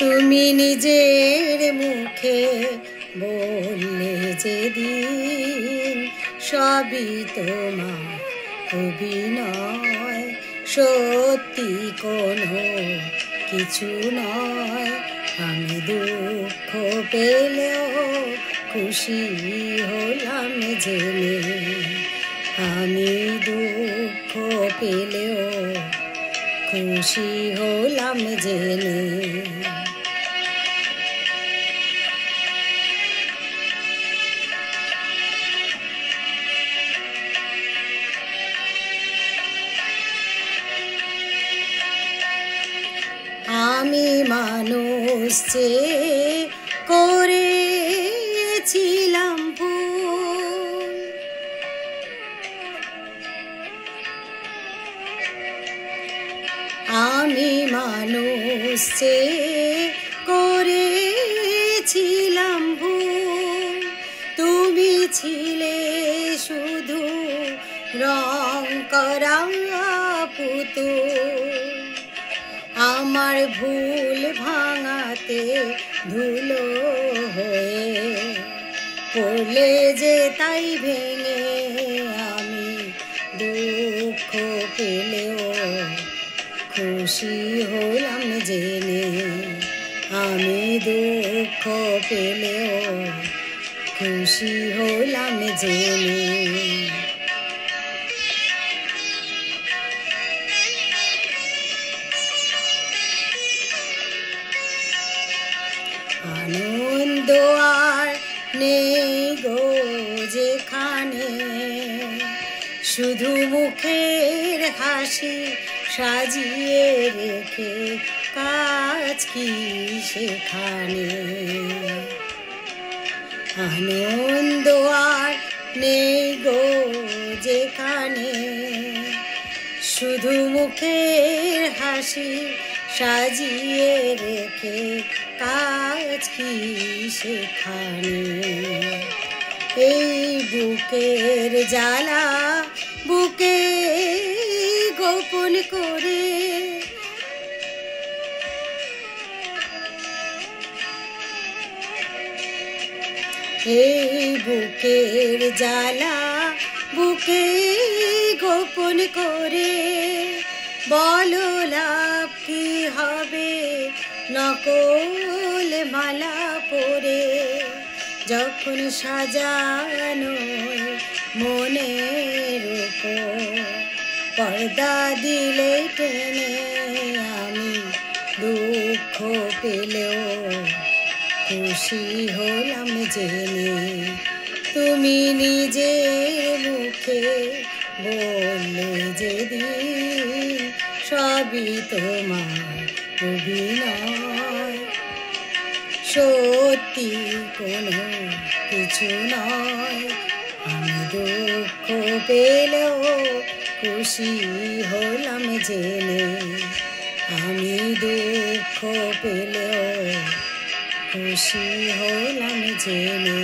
তুমি নিজের মুখে বললে যেদিন সবই তোমার অভিনয়, সত্যি কোনো কিছু নয়। আমি দুঃখ পেলেও খুশি হলাম জেনে, আমি দুঃখ পেলেও খুশি হলাম জেনে। আমি মানুষ চেয়ে করেছিলাম ভুল, আমি মানুষ চেয়ে করেছিলাম ভুল। তুমি ছিলে শুধু রং করা পুতুল, আমার ভুল ভাঙাতে ধুলো হয়ে পড়লে যে তাই ভেঙে। আমি দুঃখ পেলেও খুশি হলাম জেনে, আমি দুঃখ পেলেও খুশি হলাম জেনে। আনন্দ আর নেই গো যেখানে, শুধু মুখের হাসি সাজিয়ে রেখে কাজ কি সেখানে। আনন্দ আর নেই গো যেখানে, শুধু মুখের হাসি সাজিয়ে রেখে কাজ কি সেখানে। এই বুকের জ্বালা বুকে গোপন করে, এই বুকের জ্বালা বুকে গোপন করে, বলো লাভ কি হবে নকল মালা পরে। যখন সাজানো মনের উপর পর্দা দিলে টেনে, আমি দুঃখ পেলেও খুশি হলাম জেনে। তুমি নিজের মুখে বললে যেদিন সবই তোমার অভিনয়, সত্যি কোনো কিছু নয়। আমি দুঃখ পেলেও খুশি হলাম জেনে, আমি দুঃখ পেলেও খুশি হলাম জেনে।